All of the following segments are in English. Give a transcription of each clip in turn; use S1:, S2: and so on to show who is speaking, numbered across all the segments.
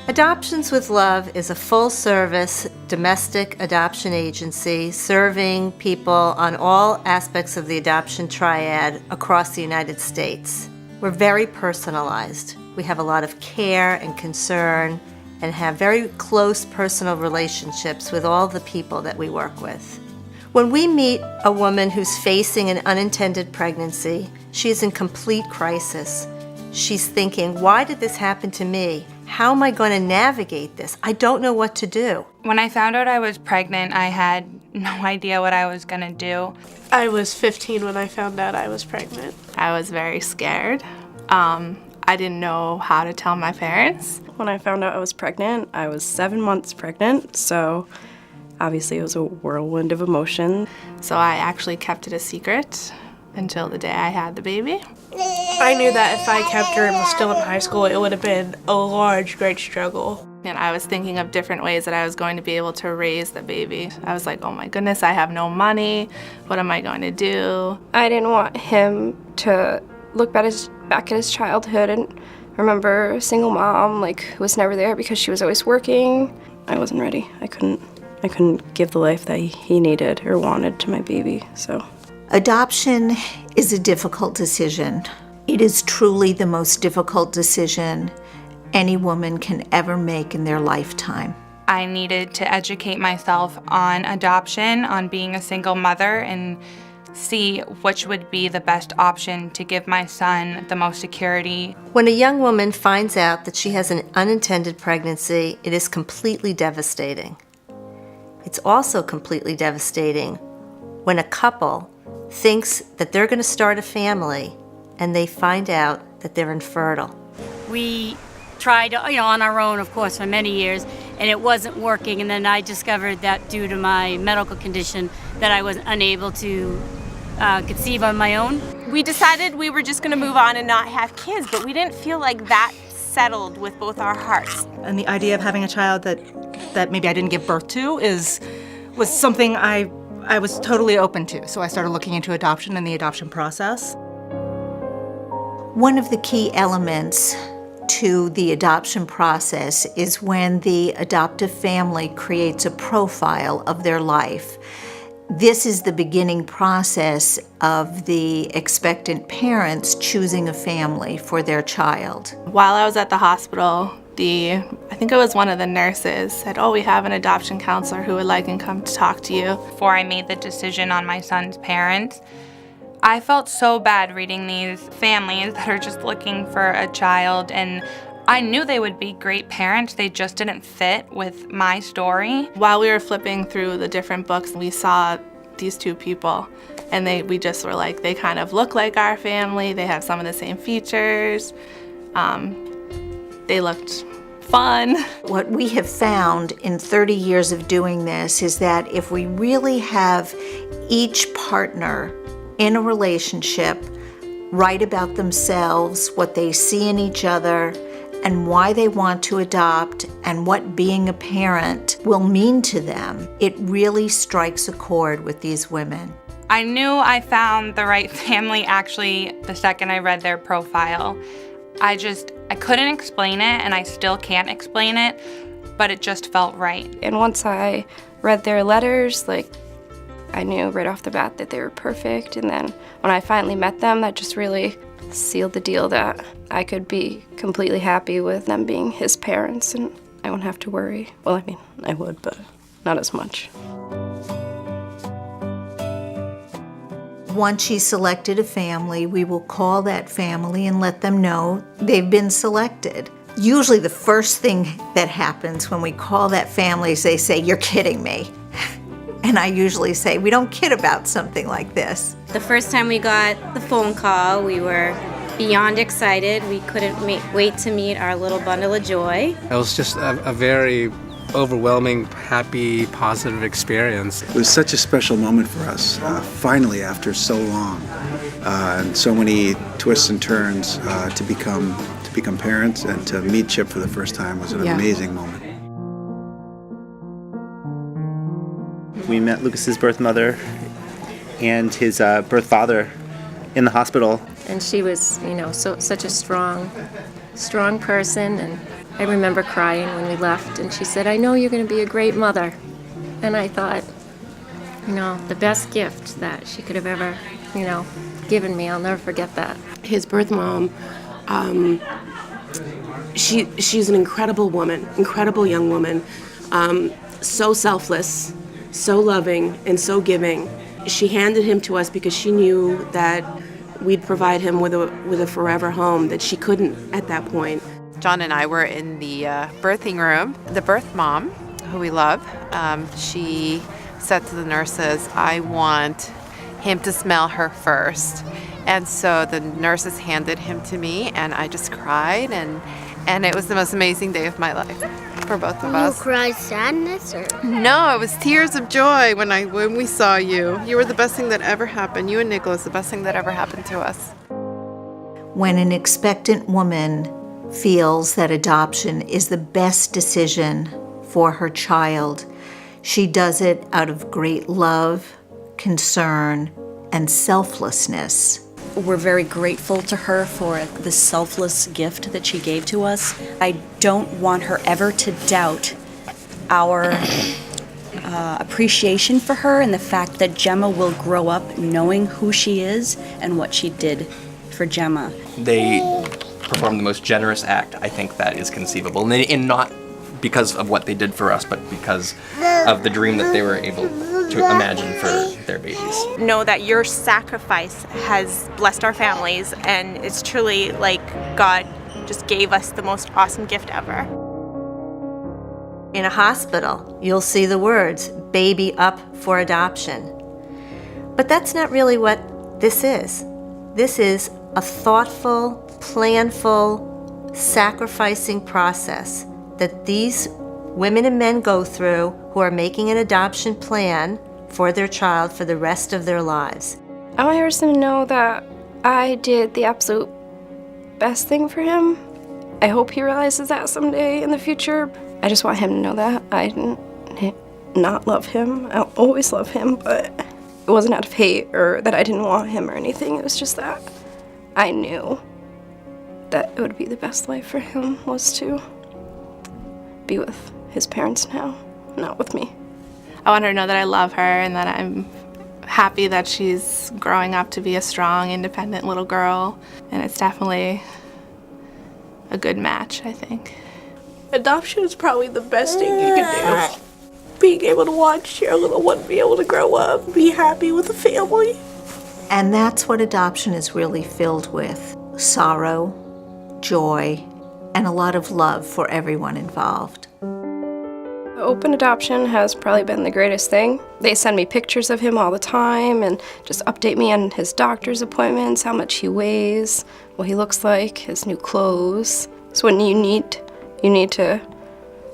S1: Adoptions with Love is a full-service domestic adoption agency serving people on all aspects of the adoption triad across the United States. We're very personalized. We have a lot of care and concern and have very close personal relationships with all the people that we work with. When we meet a woman who's facing an unintended pregnancy, she is in complete crisis. She's thinking, why did this happen to me? How am I going to navigate this? I don't know what to do.
S2: When I found out I was pregnant, I had no idea what I was going to do.
S3: I was 15 when I found out I was pregnant.
S2: I was very scared. I didn't know how to tell my parents.
S4: When I found out I was pregnant, I was 7 months pregnant, so obviously it was a whirlwind of emotion.
S2: So I actually kept it a secret until the day I had the baby.
S3: I knew that if I kept her and was still in high school, it would have been a large, great struggle.
S2: And I was thinking of different ways that I was going to be able to raise the baby. I was like, oh my goodness, I have no money. What am I going to do?
S4: I didn't want him to look back at his childhood and remember a single mom, who was never there because she was always working. I wasn't ready. I couldn't give the life that he needed or wanted to my baby, so.
S5: Adoption is a difficult decision. It is truly the most difficult decision any woman can ever make in their lifetime.
S2: I needed to educate myself on adoption, on being a single mother, and see which would be the best option to give my son the most security.
S1: When a young woman finds out that she has an unintended pregnancy, it is completely devastating. It's also completely devastating when a couple thinks that they're going to start a family and they find out that they're infertile.
S6: We tried, on our own, of course, for many years, and it wasn't working. And then I discovered that due to my medical condition that I was unable to conceive on my own.
S7: We decided we were just going to move on and not have kids, but we didn't feel like that settled with both our hearts.
S8: And the idea of having a child that maybe I didn't give birth to was something I was totally open to. So I started looking into adoption and the adoption process.
S5: One of the key elements to the adoption process is when the adoptive family creates a profile of their life. This is the beginning process of the expectant parents choosing a family for their child.
S2: While I was at the hospital, I think it was one of the nurses said, oh, we have an adoption counselor who would like to come to talk to you. Before I made the decision on my son's parents, I felt so bad reading these families that are just looking for a child, and I knew they would be great parents, they just didn't fit with my story. While we were flipping through the different books, we saw these two people, and we just were like, they kind of look like our family, they have some of the same features, they looked fun.
S5: What we have found in 30 years of doing this is that if we really have each partner in a relationship write about themselves, what they see in each other, and why they want to adopt, and what being a parent will mean to them, it really strikes a chord with these women.
S2: I knew I found the right family actually the second I read their profile. I couldn't explain it, and I still can't explain it, but it just felt right.
S4: And once I read their letters, I knew right off the bat that they were perfect. And then when I finally met them, that just really sealed the deal that I could be completely happy with them being his parents, and I wouldn't have to worry. Well, I would, but not as much.
S5: Once she's selected a family, we will call that family and let them know they've been selected. Usually the first thing that happens when we call that family is they say, "You're kidding me." And I usually say, we don't kid about something like this.
S9: The first time we got the phone call, we were beyond excited. We couldn't wait to meet our little bundle of joy.
S10: It was just a very overwhelming, happy, positive experience.
S11: It was such a special moment for us, finally after so long, and so many twists and turns to become parents, and to meet Chip for the first time was an amazing moment.
S12: We met Lucas's birth mother and his birth father in the hospital.
S9: And she was, such a strong
S4: strong person, and I remember crying when we left, and she said, "I know you're going to be a great mother." And I thought, the best gift that she could have ever, given me. I'll never forget that.
S13: His birth mom, she's an incredible woman, incredible young woman, so selfless, so loving, and so giving. She handed him to us because she knew that we'd provide him with a forever home that she couldn't at that point.
S14: John and I were in the birthing room. The birth mom, who we love, she said to the nurses, "I want him to smell her first." And so the nurses handed him to me, and I just cried, and it was the most amazing day of my life for both of us.
S15: You cried sadness, or?
S14: No, it was tears of joy when we saw you. You were the best thing that ever happened. You and Nicholas, the best thing that ever happened to us.
S5: When an expectant woman feels that adoption is the best decision for her child, she does it out of great love, concern, and selflessness.
S16: We're very grateful to her for the selfless gift that she gave to us. I don't want her ever to doubt our appreciation for her and the fact that Gemma will grow up knowing who she is and what she did for Gemma.
S17: They performed the most generous act, I think, that is conceivable. And not because of what they did for us, but because of the dream that they were able to imagine for their babies.
S7: Know that your sacrifice has blessed our families, and it's truly like God just gave us the most awesome gift ever.
S1: In a hospital, you'll see the words, "baby up for adoption." But that's not really what this is. This is a thoughtful, planful, sacrificing process that these women and men go through who are making an adoption plan for their child for the rest of their lives.
S4: I want Harrison to know that I did the absolute best thing for him. I hope he realizes that someday in the future. I just want him to know that I didn't not love him. I'll always love him, but it wasn't out of hate or that I didn't want him or anything. It was just that I knew that it would be the best life for him was to be with his parents now, not with me.
S2: I want her to know that I love her and that I'm happy that she's growing up to be a strong, independent little girl. And it's definitely a good match, I think.
S3: Adoption is probably the best thing you can do. Being able to watch your little one be able to grow up, be happy with a family.
S5: And that's what adoption is really filled with: sorrow, joy, and a lot of love for everyone involved.
S4: Open adoption has probably been the greatest thing. They send me pictures of him all the time and just update me on his doctor's appointments, how much he weighs, what he looks like, his new clothes. So when you need to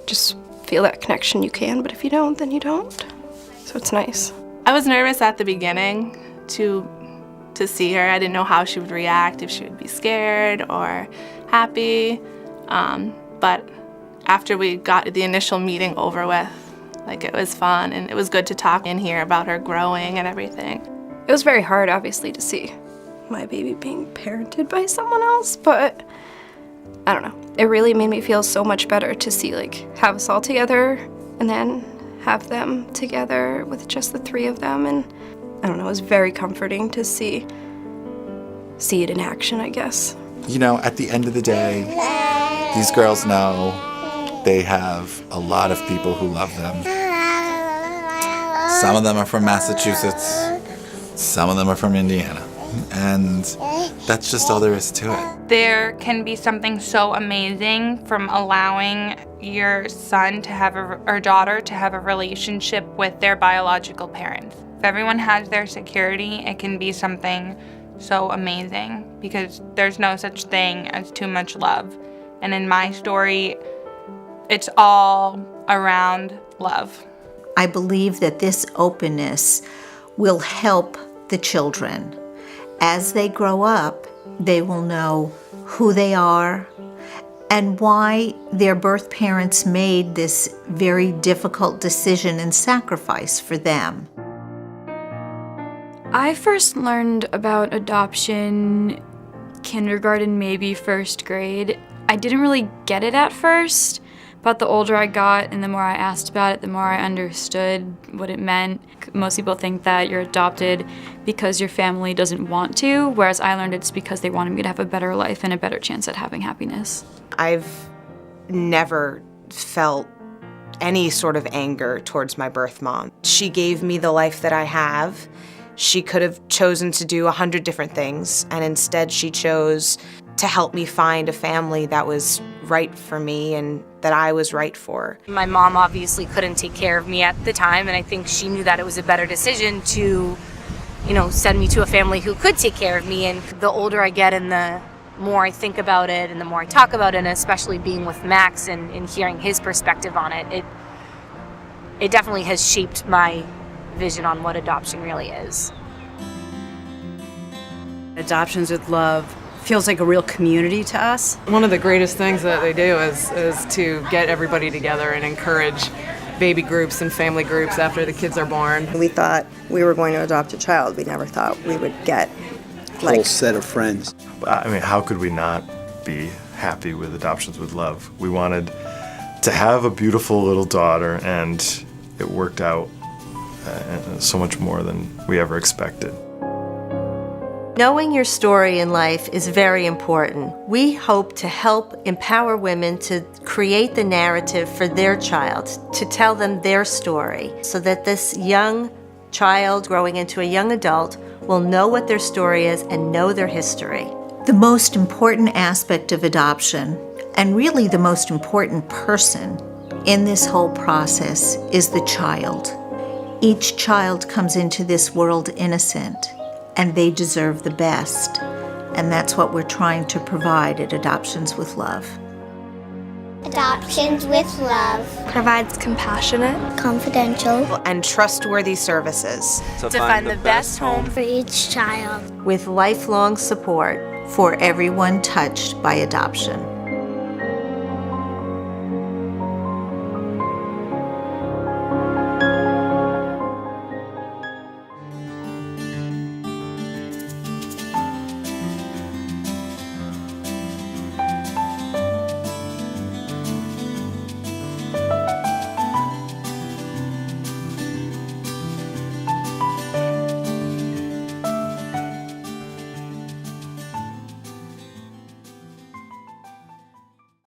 S4: just feel that connection, you can, but if you don't, then you don't. So it's nice.
S2: I was nervous at the beginning to see her. I didn't know how she would react, if she would be scared or happy. But after we got the initial meeting over with, it was fun, and it was good to talk in here about her growing and everything.
S4: It was very hard, obviously, to see my baby being parented by someone else, but I don't know. It really made me feel so much better to see, have us all together and then have them together with just the three of them. And I don't know, it was very comforting to see it in action, I guess.
S18: At the end of the day, these girls know they have a lot of people who love them. Some of them are from Massachusetts, some of them are from Indiana, and that's just all there is to it.
S2: There can be something so amazing from allowing your son to have or daughter to have a relationship with their biological parents. If everyone has their security, it can be something so amazing because there's no such thing as too much love. And in my story, it's all around love.
S5: I believe that this openness will help the children. As they grow up, they will know who they are and why their birth parents made this very difficult decision and sacrifice for them.
S19: I first learned about adoption kindergarten, maybe first grade. I didn't really get it at first, but the older I got and the more I asked about it, the more I understood what it meant. Most people think that you're adopted because your family doesn't want to, whereas I learned it's because they wanted me to have a better life and a better chance at having happiness.
S20: I've never felt any sort of anger towards my birth mom. She gave me the life that I have. She could have chosen to do 100 different things, and instead she chose to help me find a family that was right for me and that I was right for.
S21: My mom obviously couldn't take care of me at the time, and I think she knew that it was a better decision to, send me to a family who could take care of me. And the older I get and the more I think about it and the more I talk about it, and especially being with Max and hearing his perspective on it, it definitely has shaped my vision on what adoption really is.
S22: Adoptions with Love feels like a real community to us.
S23: One of the greatest things that they do is to get everybody together and encourage baby groups and family groups after the kids are born.
S24: We thought we were going to adopt a child. We never thought we would get
S11: a whole set of friends.
S25: I mean, how could we not be happy with Adoptions with Love? We wanted to have a beautiful little daughter, and it worked out so much more than we ever expected.
S1: Knowing your story in life is very important. We hope to help empower women to create the narrative for their child, to tell them their story, so that this young child growing into a young adult will know what their story is and know their history.
S5: The most important aspect of adoption, and really the most important person in this whole process, is the child. Each child comes into this world innocent, and they deserve the best. And that's what we're trying to provide at Adoptions with Love.
S15: Adoptions with Love
S26: provides compassionate,
S15: confidential,
S20: and trustworthy services
S21: to find the best home
S15: for each child,
S1: with lifelong support
S5: for everyone touched by adoption.